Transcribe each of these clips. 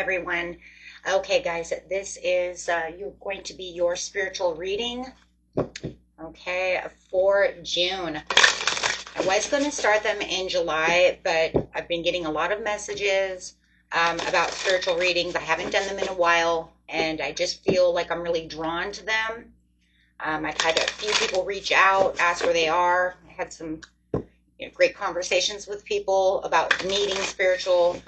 everyone. Okay, guys, this is you're going to be your spiritual reading, okay, for June. I was going to start them in July, but I've been getting a lot of messages about spiritual readings. I haven't done them in a while, and I just feel like I'm really drawn to them. I've had a few people reach out, ask where they are. I had some great conversations with people about needing spiritual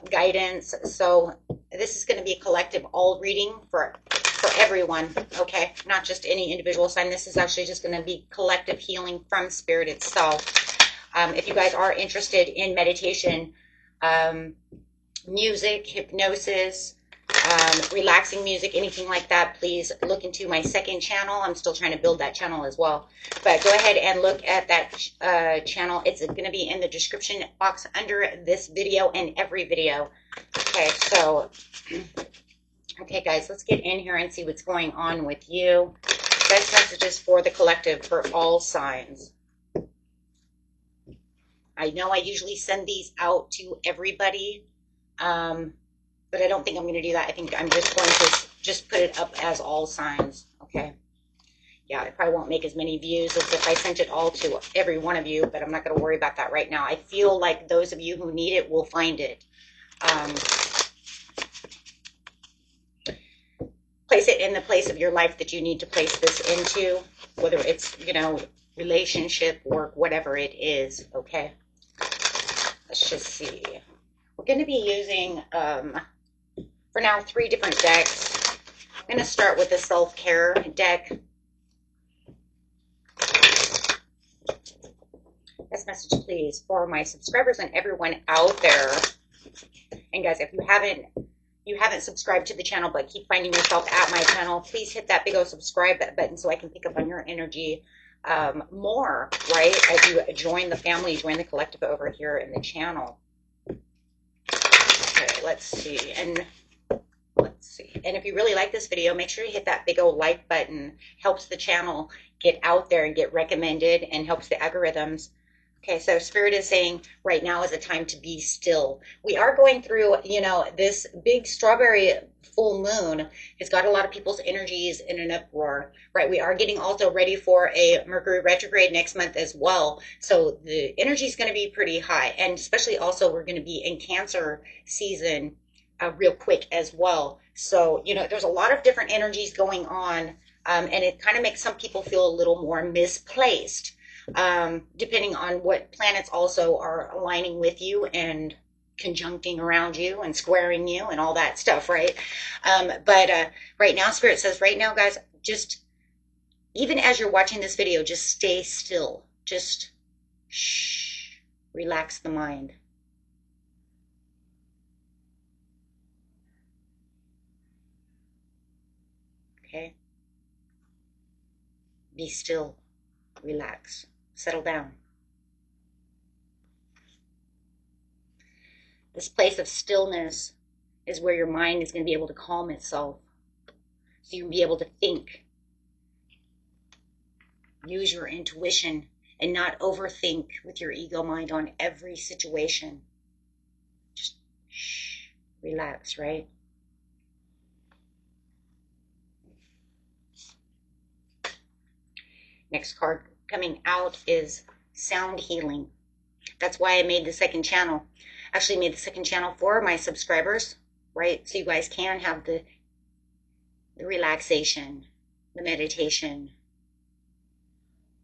guidance. So this is going to be a collective all reading for everyone, okay? Not just any individual sign. This is actually just going to be collective healing from spirit itself. If you guys are interested in meditation, music, hypnosis, relaxing music, anything like that, please look into my second channel. I'm still trying to build that channel as well. But go ahead and look at that channel. It's going to be in the description box under this video and every video. Okay, so, okay, guys, let's get in here and see what's going on with you. Best messages for the collective for all signs. I know I usually send these out to everybody, but I don't think I'm going to do that. I think I'm just going to just put it up as all signs, okay? Yeah, I probably won't make as many views as if I sent it all to every one of you, but I'm not going to worry about that right now. I feel like those of you who need it will find it. Place it in the place of your life that you need to place this into, whether it's, relationship, work, whatever it is, okay? Let's just see. We're going to be using, for now, 3 different decks. I'm going to start with the self-care deck. Best message, please, for my subscribers and everyone out there. And guys, if you haven't subscribed to the channel but keep finding yourself at my channel, please hit that big old subscribe button so I can pick up on your energy more, right? As you join the family, join the collective over here in the channel. Okay, let's see. And if you really like this video, make sure you hit that big old like button. Helps the channel get out there and get recommended and helps the algorithms. Okay, so Spirit is saying right now is a time to be still. We are going through, this big strawberry full moon has got a lot of people's energies in an uproar, right? We are getting also ready for a Mercury retrograde next month as well. So the energy is going to be pretty high. And especially also we're going to be in Cancer season real quick as well. So, there's a lot of different energies going on, and it kind of makes some people feel a little more misplaced. Depending on what planets also are aligning with you and conjuncting around you and squaring you and all that stuff, right? But right now, Spirit says, right now, guys, just, even as you're watching this video, just stay still. Just shh, relax the mind. Okay? Be still, relax. Settle down. This place of stillness is where your mind is going to be able to calm itself. So you can be able to think. Use your intuition and not overthink with your ego mind on every situation. Just shh, relax, right? Next card coming out is sound healing. That's why I made the second channel. Actually made the second channel for my subscribers, right? So you guys can have the relaxation, the meditation,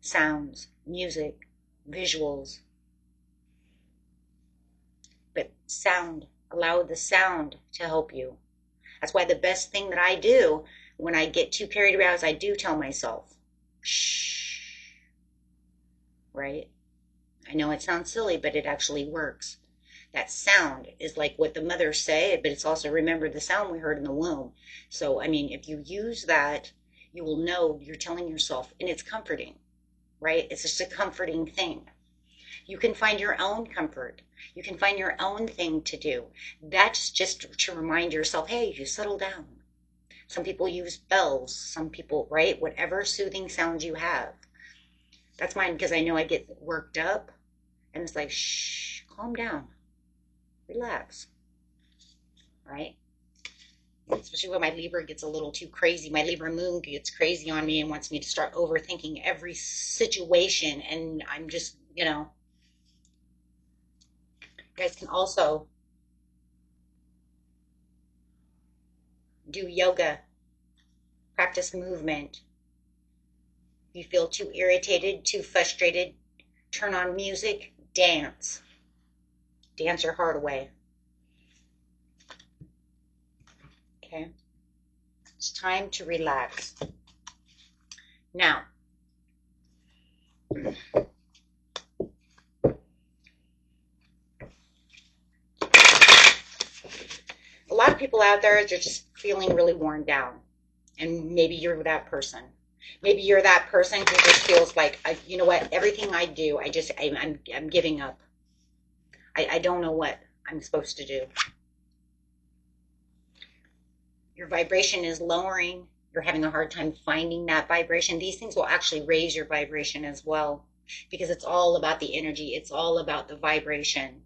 sounds, music, visuals. But sound, allow the sound to help you. That's why the best thing that I do when I get too carried away is I do tell myself, shh. Right? I know it sounds silly, but it actually works. That sound is like what the mothers say, but it's also, remember, the sound we heard in the womb. So, if you use that, you will know you're telling yourself, and it's comforting, right? It's just a comforting thing. You can find your own comfort. You can find your own thing to do. That's just to remind yourself, hey, you settle down. Some people use bells. Some people, right? Whatever soothing sounds you have. That's mine, because I know I get worked up and it's like, shh, calm down, relax, right? especially when my Libra gets a little too crazy. My Libra moon gets crazy on me and wants me to start overthinking every situation. And I'm just, you guys can also do yoga, practice movement. If you feel too irritated, too frustrated, turn on music, dance. Dance your heart away. Okay? It's time to relax. Now, a lot of people out there are just feeling really worn down. And maybe you're that person. Maybe you're that person who just feels like, you know what, everything I do, I'm giving up. I don't know what I'm supposed to do. Your vibration is lowering. You're having a hard time finding that vibration. These things will actually raise your vibration as well, because it's all about the energy. It's all about the vibration.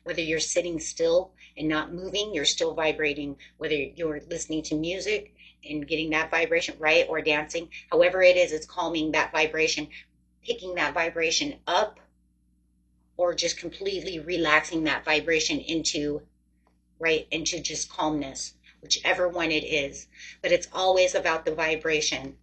Whether you're sitting still and not moving, you're still vibrating. Whether you're listening to music and getting that vibration, right, or dancing, however it is, it's calming that vibration, picking that vibration up, or just completely relaxing that vibration into, right, into just calmness, whichever one it is. But it's always about the vibration.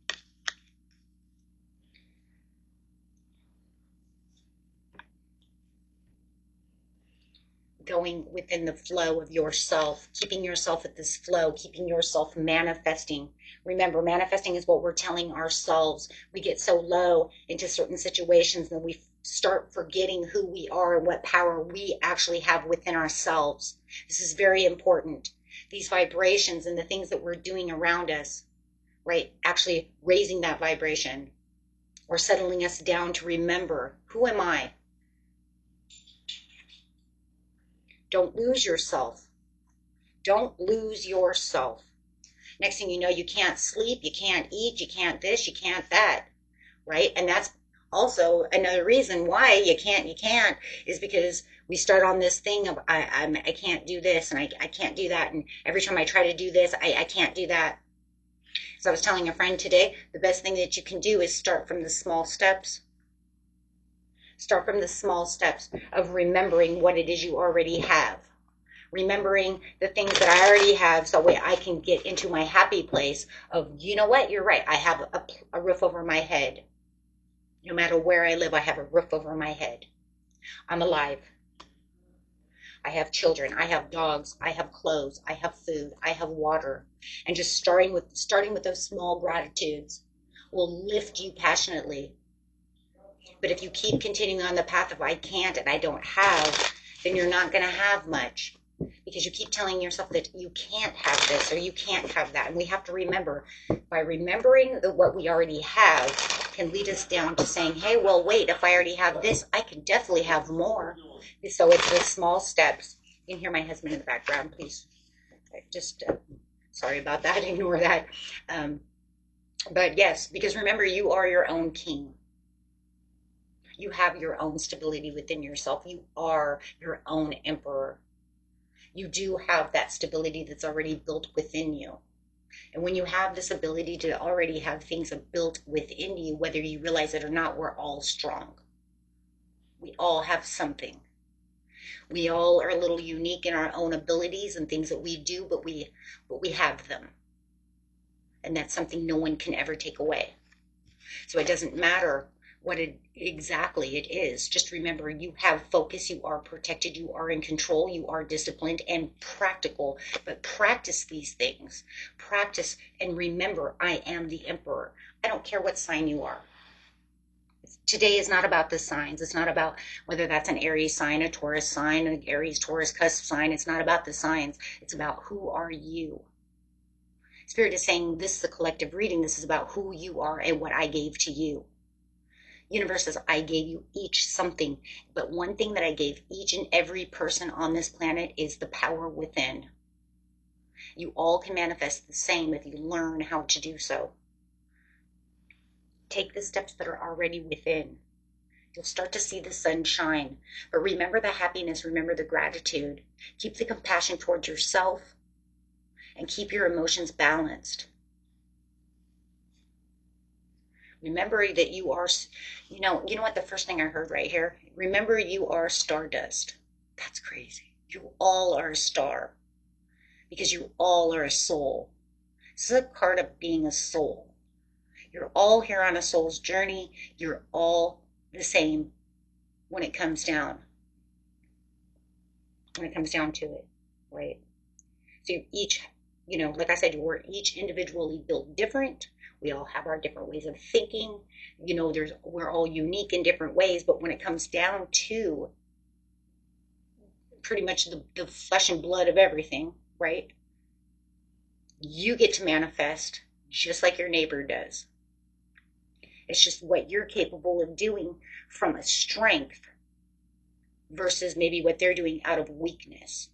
Going within the flow of yourself, keeping yourself at this flow, keeping yourself manifesting. Remember, manifesting is what we're telling ourselves. We get so low into certain situations and we start forgetting who we are and what power we actually have within ourselves. This is very important. These vibrations and the things that we're doing around us, right? Actually raising that vibration or settling us down to remember, who am I? Don't lose yourself. Don't lose yourself. Next thing you know, you can't sleep, you can't eat, you can't this, you can't that, right? And that's also another reason why you can't is because we start on this thing of I can't do this and I can't do that, and every time I try to do this, I can't do that. So I was telling a friend today, the best thing that you can do is start from the small steps. Start from the small steps of remembering what it is you already have. Remembering the things that I already have so I can get into my happy place of, you know what, you're right. I have a roof over my head. No matter where I live, I have a roof over my head. I'm alive. I have children. I have dogs. I have clothes. I have food. I have water. And just starting with those small gratitudes will lift you passionately. But if you keep continuing on the path of I can't and I don't have, then you're not going to have much, because you keep telling yourself that you can't have this or you can't have that. And we have to remember, by remembering that what we already have can lead us down to saying, hey, well, wait, if I already have this, I can definitely have more. So it's the small steps. You can hear my husband in the background, please. Just sorry about that. Ignore that. But yes, because remember, you are your own king. You have your own stability within yourself. You are your own emperor. You do have that stability that's already built within you. And when you have this ability to already have things built within you, whether you realize it or not, we're all strong. We all have something. We all are a little unique in our own abilities and things that we do, but we have them. And that's something no one can ever take away. So it doesn't matter what exactly it is. Just remember, you have focus, you are protected, you are in control, you are disciplined and practical. But practice these things. Practice and remember, I am the emperor. I don't care what sign you are. Today is not about the signs. It's not about whether that's an Aries sign, a Taurus sign, an Aries, Taurus, cusp sign. It's not about the signs. It's about who are you. Spirit is saying this is a collective reading. This is about who you are and what I gave to you. Universe says, I gave you each something, but one thing that I gave each and every person on this planet is the power within. You all can manifest the same if you learn how to do so. Take the steps that are already within. You'll start to see the sun shine. But remember the happiness, remember the gratitude. Keep the compassion towards yourself. and keep your emotions balanced. Remember that you are, you know what the first thing I heard right here? Remember you are stardust. That's crazy. You all are a star because you all are a soul. This is a part of being a soul. You're all here on a soul's journey. You're all the same when it comes down. When it comes down to it, right? So you each, like I said, we're each individually built different. We all have our different ways of thinking. We're all unique in different ways, but when it comes down to pretty much the flesh and blood of everything, right? You get to manifest just like your neighbor does. It's just what you're capable of doing from a strength versus maybe what they're doing out of weakness,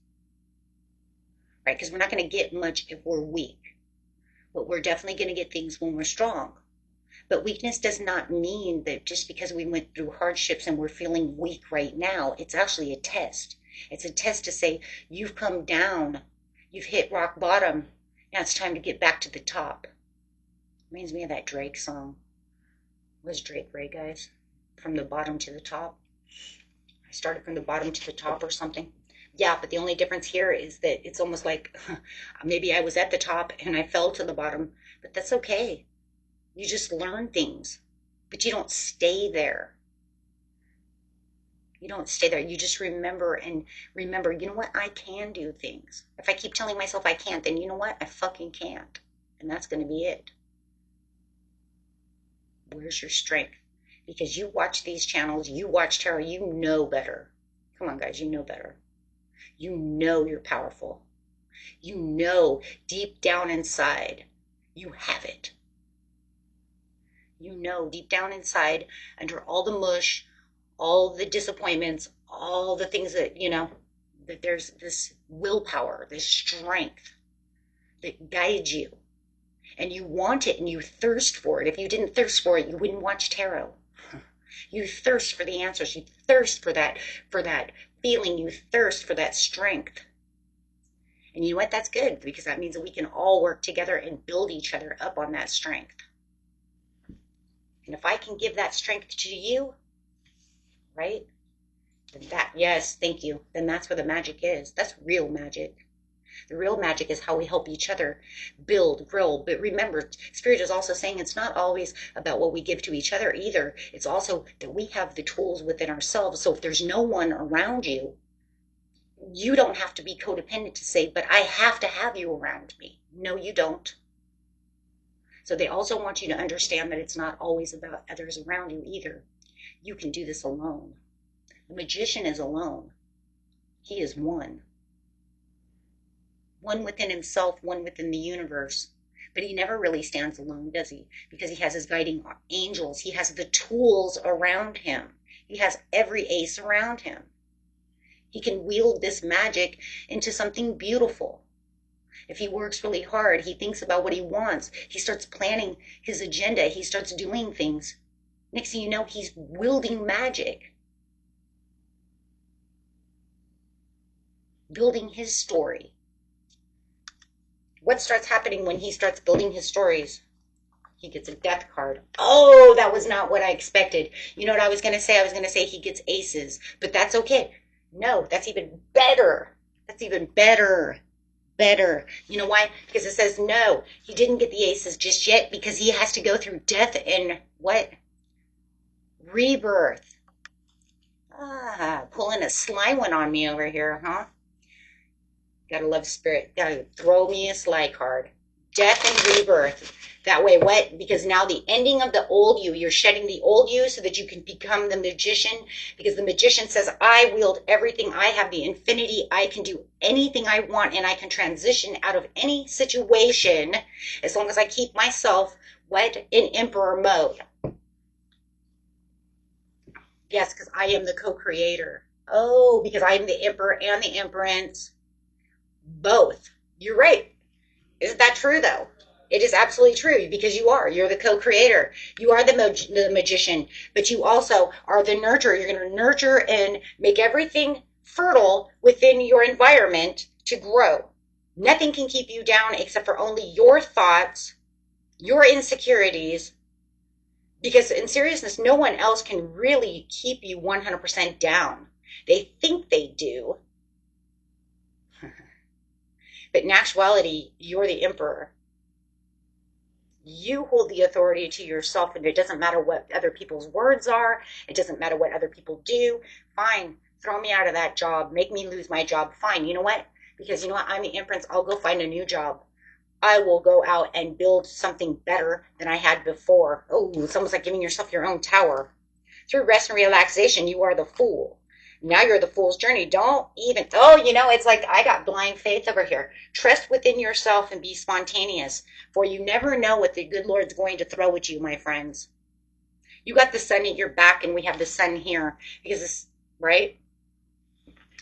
right? Because we're not going to get much if we're weak, but we're definitely going to get things when we're strong. But weakness does not mean that just because we went through hardships and we're feeling weak right now, it's actually a test. It's a test to say, you've come down, you've hit rock bottom, now it's time to get back to the top. Reminds me of that Drake song. Was Drake right, guys? From the bottom to the top. I started from the bottom to the top or something. Yeah, but the only difference here is that it's almost like maybe I was at the top and I fell to the bottom, but that's okay. You just learn things, but you don't stay there. You don't stay there. You just remember, you know what? I can do things. If I keep telling myself I can't, then you know what? I fucking can't. And that's going to be it. Where's your strength? Because you watch these channels, you watch tarot, you know better. Come on, guys, you know better. You know you're powerful. You know deep down inside you have it. You know deep down inside, under all the mush, all the disappointments, all the things that, that there's this willpower, this strength that guides you. And you want it and you thirst for it. If you didn't thirst for it, you wouldn't watch tarot. You thirst for the answers. You thirst for that feeling. You thirst for that strength. And you know what? That's good, because that means that we can all work together and build each other up on that strength. And if I can give that strength to you, right? Yes, thank you. Then that's where the magic is. That's real magic. The real magic is how we help each other build, grow. But remember, Spirit is also saying it's not always about what we give to each other either. It's also that we have the tools within ourselves. So if there's no one around you, you don't have to be codependent to say, but I have to have you around me. No, you don't. So they also want you to understand that it's not always about others around you either. You can do this alone. The magician is alone. He is one. One within himself, one within the universe. But he never really stands alone, does he? Because he has his guiding angels. He has the tools around him. He has every ace around him. He can wield this magic into something beautiful. If he works really hard, he thinks about what he wants. He starts planning his agenda. He starts doing things. Next thing you know, he's wielding magic. Building his story. What starts happening when he starts building his stories? He gets a death card. Oh, that was not what I expected. You know what I was going to say? I was going to say he gets aces, but that's okay. No, that's even better. That's even better. Better. You know why? Because it says no, he didn't get the aces just yet because he has to go through death and what? Rebirth. Pulling a sly one on me over here, huh? Gotta love Spirit. Gotta throw me a sly card. Death and rebirth. That way, what? Because now the ending of the old you, you're shedding the old you so that you can become the magician. Because the magician says, I wield everything. I have the infinity. I can do anything I want, and I can transition out of any situation as long as I keep myself, what? In emperor mode. Yes, because I am the co-creator. Oh, because I am the emperor and the empress. Both. You're right. Isn't that true, though? It is absolutely true, because you are. You're the co-creator. You are the magician, but you also are the nurturer. You're going to nurture and make everything fertile within your environment to grow. Nothing can keep you down except for only your thoughts, your insecurities, because in seriousness, no one else can really keep you 100% down. They think they do, but in actuality, you're the emperor. You hold the authority to yourself, and it doesn't matter what other people's words are. It doesn't matter what other people do. Fine, throw me out of that job. Make me lose my job. Fine, you know what? Because you know what? I'm the empress. I'll go find a new job. I will go out and build something better than I had before. Oh, it's almost like giving yourself your own tower. Through rest and relaxation, you are the fool. Now you're the fool's journey. Don't even, oh, you know, it's like I got blind faith over here. Trust within yourself and be spontaneous, for you never know what the good Lord's going to throw at you, my friends. You got the sun at your back, and we have the sun here, because it's, right?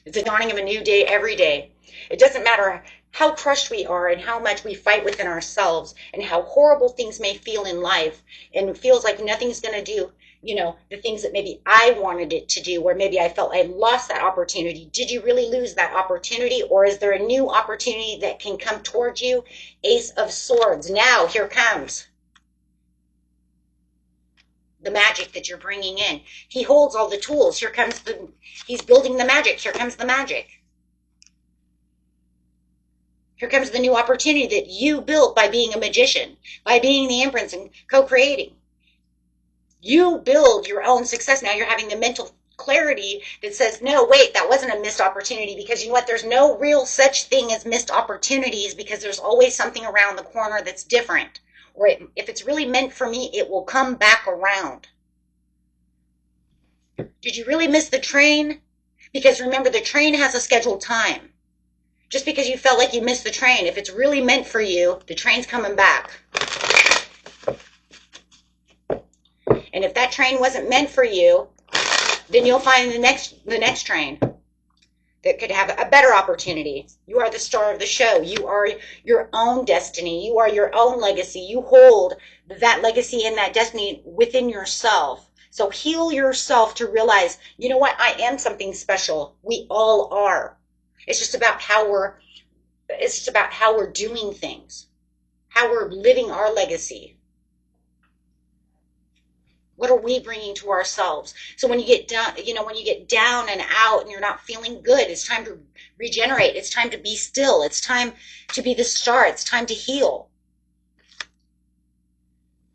It's the dawning of a new day every day. It doesn't matter how crushed we are and how much we fight within ourselves and how horrible things may feel in life, and it feels like nothing's going to do, you know, the things that maybe I wanted it to do, or maybe I felt I lost that opportunity. Did you really lose that opportunity, or is there a new opportunity that can come towards you? Ace of Swords. Now, here comes the magic that you're bringing in. He holds all the tools. Here comes he's building the magic. Here comes the magic. Here comes the new opportunity that you built by being a magician, by being the empress and co-creating. You build your own success. Now you're having the mental clarity that says, no, wait, that wasn't a missed opportunity, because you know what? There's no real such thing as missed opportunities, because there's always something around the corner that's different. Or if it's really meant for me, it will come back around. Did you really miss the train? Because remember, the train has a scheduled time. Just because you felt like you missed the train, if it's really meant for you, the train's coming back. And if that train wasn't meant for you, then you'll find the next train that could have a better opportunity. You are the star of the show. You are your own destiny. You are your own legacy. You hold that legacy and that destiny within yourself. So heal yourself to realize, you know what? I am something special. We all are. It's just about how we're doing things, how we're living our legacy. What are we bringing to ourselves? So when you get down, when you get down and out and you're not feeling good, it's time to regenerate. It's time to be still. It's time to be the star. It's time to heal.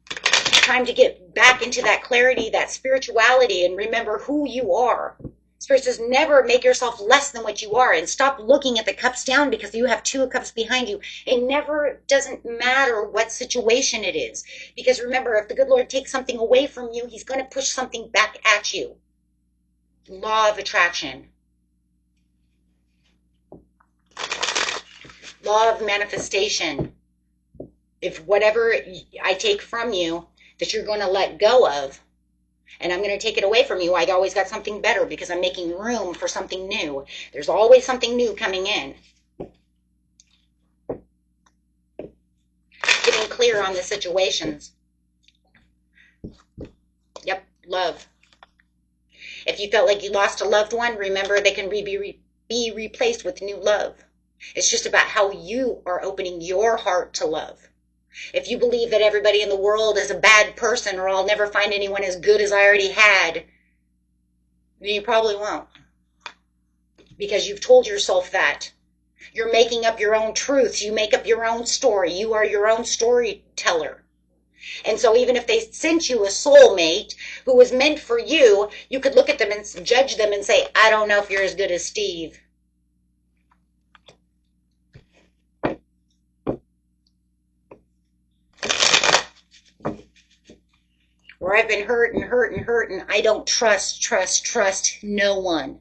It's time to get back into that clarity, that spirituality, and remember who you are. Spirit says never make yourself less than what you are, and stop looking at the cups down because you have 2 cups behind you. It never doesn't matter what situation it is, because remember, if the good Lord takes something away from you, he's going to push something back at you. Law of attraction. Law of manifestation. If whatever I take from you that you're going to let go of, and I'm going to take it away from you, I always got something better, because I'm making room for something new. There's always something new coming in. Getting clear on the situations. Yep, love. If you felt like you lost a loved one, remember they can be replaced with new love. It's just about how you are opening your heart to love. If you believe that everybody in the world is a bad person, or I'll never find anyone as good as I already had, then you probably won't. Because you've told yourself that. You're making up your own truths. You make up your own story. You are your own storyteller. And so even if they sent you a soulmate who was meant for you, you could look at them and judge them and say, I don't know if you're as good as Steve. Or I've been hurt and I don't trust no one.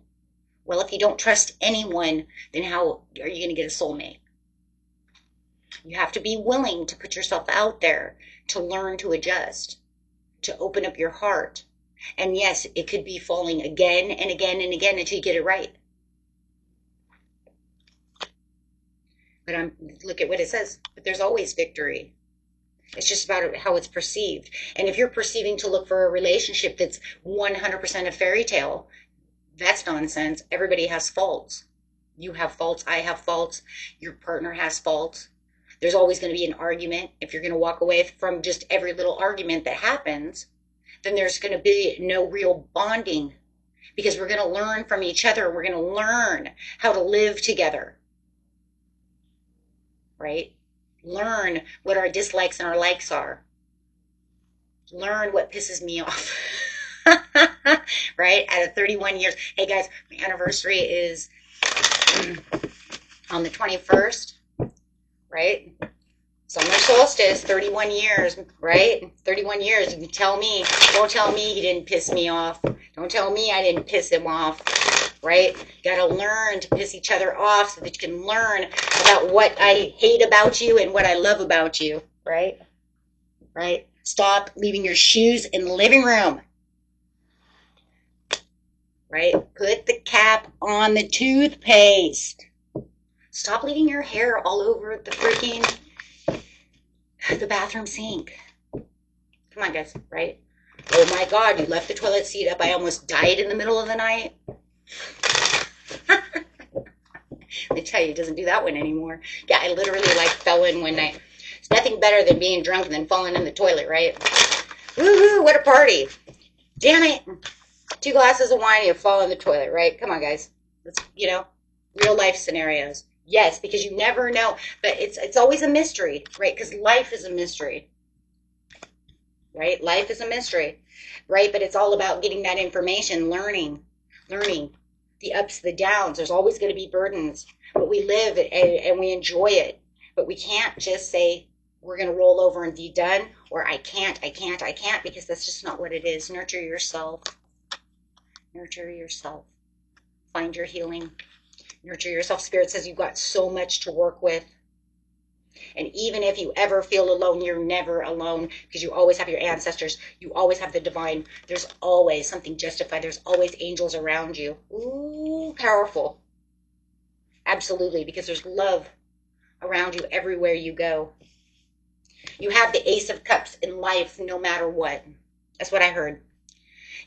Well, if you don't trust anyone, then how are you going to get a soulmate? You have to be willing to put yourself out there, to learn to adjust, to open up your heart. And yes, it could be falling again and again and again until you get it right. But look at what it says. But there's always victory. It's just about how it's perceived. And if you're perceiving to look for a relationship that's 100% a fairy tale, that's nonsense. Everybody has faults. You have faults. I have faults. Your partner has faults. There's always going to be an argument. If you're going to walk away from just every little argument that happens, then there's going to be no real bonding, because we're going to learn from each other. We're going to learn how to live together, right? Learn what our dislikes and our likes are. Learn what pisses me off. Right? Out of 31 years. Hey guys, my anniversary is on the 21st, right? Summer solstice, 31 years, right? 31 years. You tell me, don't tell me he didn't piss me off. Don't tell me I didn't piss him off, right? Gotta learn to piss each other off so that you can learn about what I hate about you and what I love about you, right? Right? Stop leaving your shoes in the living room. Right? Put the cap on the toothpaste. Stop leaving your hair all over the bathroom sink. Come on, guys, right? Oh my God, you left the toilet seat up. I almost died in the middle of the night. Let me tell you, it doesn't do that one anymore. Yeah, I literally fell in one night. It's nothing better than being drunk and then falling in the toilet, right? Woohoo, what a party. Damn it. 2 glasses of wine, you fall in the toilet, right? Come on, guys. That's, real life scenarios. Yes, because you never know. But it's always a mystery, right? Because life is a mystery, right? Life is a mystery, right? But it's all about getting that information, learning the ups, the downs. There's always going to be burdens, but we live and we enjoy it. But we can't just say we're going to roll over and be done, or I can't, because that's just not what it is. Nurture yourself. Nurture yourself. Find your healing. Nurture yourself. Spirit says you've got so much to work with. And even if you ever feel alone, you're never alone, because you always have your ancestors. You always have the divine. There's always something justified. There's always angels around you. Ooh, powerful. Absolutely, because there's love around you everywhere you go. You have the Ace of Cups in life no matter what. That's what I heard.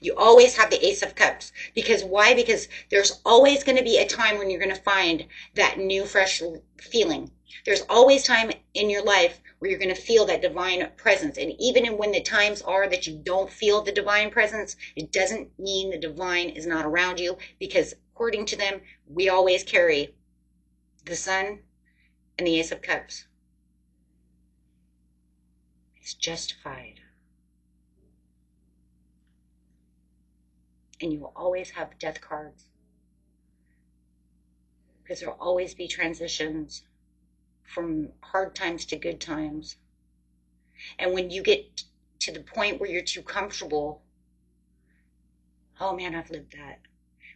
You always have the Ace of Cups. Because why? Because there's always going to be a time when you're going to find that new, fresh feeling. There's always time in your life where you're going to feel that divine presence. And even when the times are that you don't feel the divine presence, it doesn't mean the divine is not around you, because according to them, we always carry the Sun and the Ace of Cups. It's justified. And you will always have death cards, because there will always be transitions from hard times to good times. And when you get to the point where you're too comfortable, oh man, I've lived that.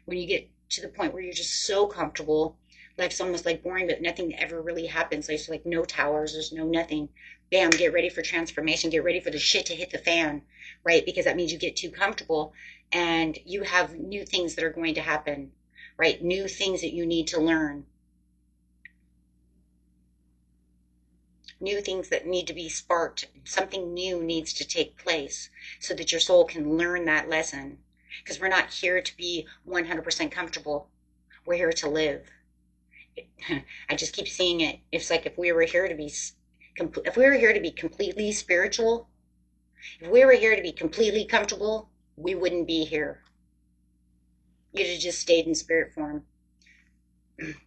When you get to the point where you're just so comfortable, life's almost like boring, but nothing ever really happens. There's like no towers, there's no nothing. Bam, get ready for transformation, get ready for the shit to hit the fan, right? Because that means you get too comfortable and you have new things that are going to happen, right? New things that you need to learn. New things that need to be sparked. Something new needs to take place so that your soul can learn that lesson. Because we're not here to be 100% comfortable. We're here to live. I just keep seeing it. It's like if we were here to be completely spiritual, if we were here to be completely comfortable, we wouldn't be here. You'd have just stayed in spirit form.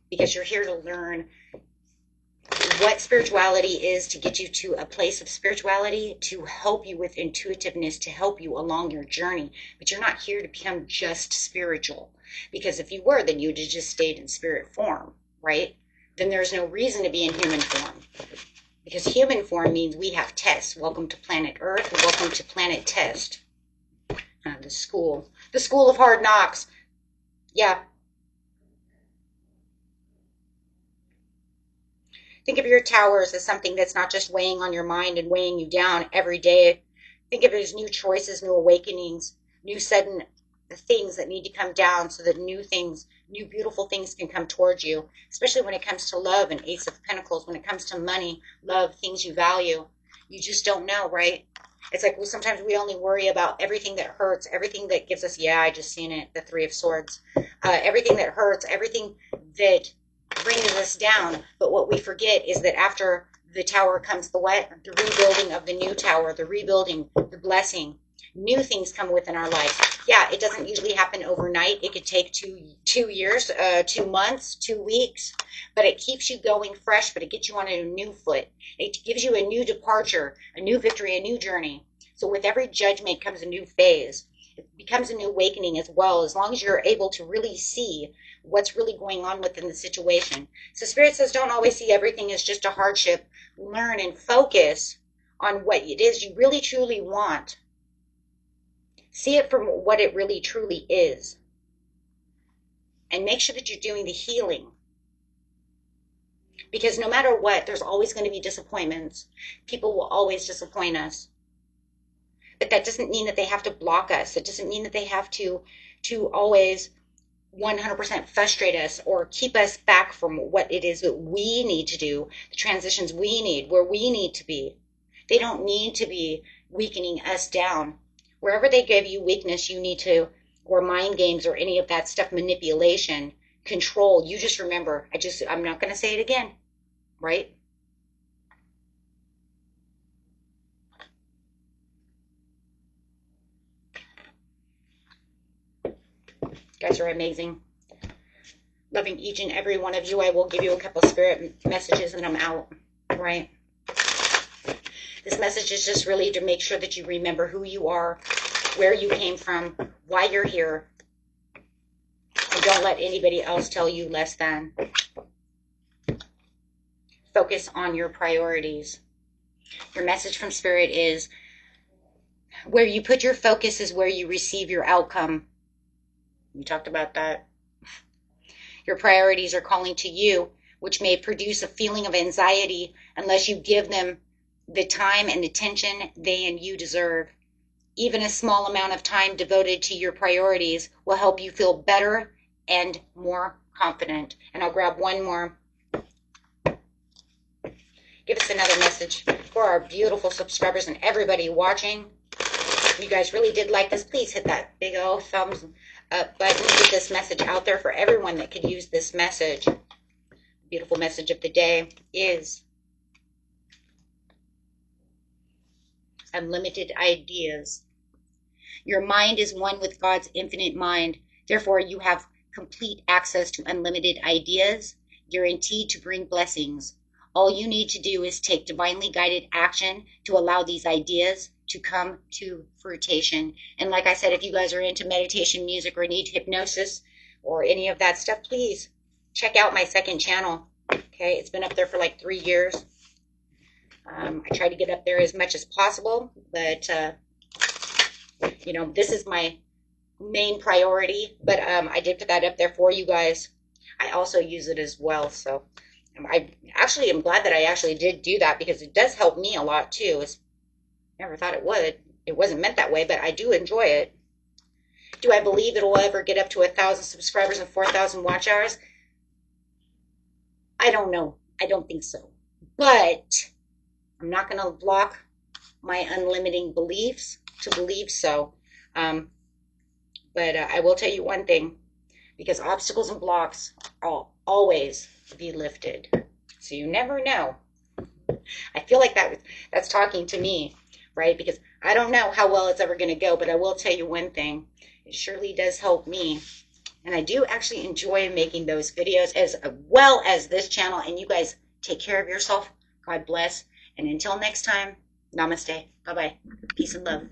Because you're here to learn what spirituality is, to get you to a place of spirituality, to help you with intuitiveness, to help you along your journey. But you're not here to become just spiritual. Because if you were, then you'd have just stayed in spirit form, right? Then there's no reason to be in human form. Because human form means we have tests. Welcome to planet Earth. Welcome to planet test. The school of hard knocks. Yeah. Think of your towers as something that's not just weighing on your mind and weighing you down every day. Think of it as new choices, new awakenings, new sudden things that need to come down so that new things, new beautiful things can come towards you, especially when it comes to love and Ace of Pentacles, when it comes to money, love, things you value. You just don't know, right? It's like sometimes we only worry about everything that hurts, everything that gives us, yeah, I just seen it, the Three of Swords. Everything that hurts, everything that brings us down. But what we forget is that after the tower comes the what? The rebuilding of the new tower, the rebuilding, the blessing. New things come within our lives. Yeah, it doesn't usually happen overnight. It could take 2 years, 2 months, 2 weeks, but it keeps you going fresh, but it gets you on a new foot. It gives you a new departure, a new victory, a new journey. So with every judgment comes a new phase. It becomes a new awakening as well, as long as you're able to really see what's really going on within the situation. So Spirit says don't always see everything as just a hardship. Learn and focus on what it is you really truly want. See it from what it really truly is. And make sure that you're doing the healing. Because no matter what, there's always going to be disappointments. People will always disappoint us. But that doesn't mean that they have to block us. It doesn't mean that they have to always 100% frustrate us or keep us back from what it is that we need to do, the transitions we need, where we need to be. They don't need to be weakening us down. Wherever they give you weakness, you need to, or mind games or any of that stuff, manipulation, control, you just remember, I'm not going to say it again, right? You guys are amazing. Loving each and every one of you. I will give you a couple spirit messages and I'm out, right? This message is just really to make sure that you remember who you are, where you came from, why you're here. And don't let anybody else tell you less than. Focus on your priorities. Your message from Spirit is, where you put your focus is where you receive your outcome. We talked about that. Your priorities are calling to you, which may produce a feeling of anxiety unless you give them the time and attention they and you deserve. Even a small amount of time devoted to your priorities will help you feel better and more confident. And I'll grab one more. Give us another message for our beautiful subscribers and everybody watching. If you guys really did like this, please hit that big old thumbs up button. Get this message out there for everyone that could use this message. Beautiful message of the day is unlimited ideas. Your mind is one with God's infinite mind. Therefore, you have complete access to unlimited ideas, guaranteed to bring blessings. All you need to do is take divinely guided action to allow these ideas to come to fruition. And like I said, if you guys are into meditation music or need hypnosis or any of that stuff, please check out my second channel. Okay, it's been up there for like 3 years. I try to get up there as much as possible, but you know, this is my main priority, but I did put that up there for you guys. I also use it as well, so I actually am glad that I actually did do that, because it does help me a lot too. Never thought it would. It wasn't meant that way, but I do enjoy it. Do I believe it will ever get up to 1,000 subscribers and 4,000 watch hours? I don't know. I don't think so. But I'm not going to block my unlimiting beliefs to believe so. But I will tell you one thing, because obstacles and blocks will always be lifted. So you never know. I feel like that's talking to me, right? Because I don't know how well it's ever going to go, but I will tell you one thing. It surely does help me. And I do actually enjoy making those videos as well as this channel. And you guys take care of yourself. God bless. And until next time, namaste. Bye-bye. Peace and love.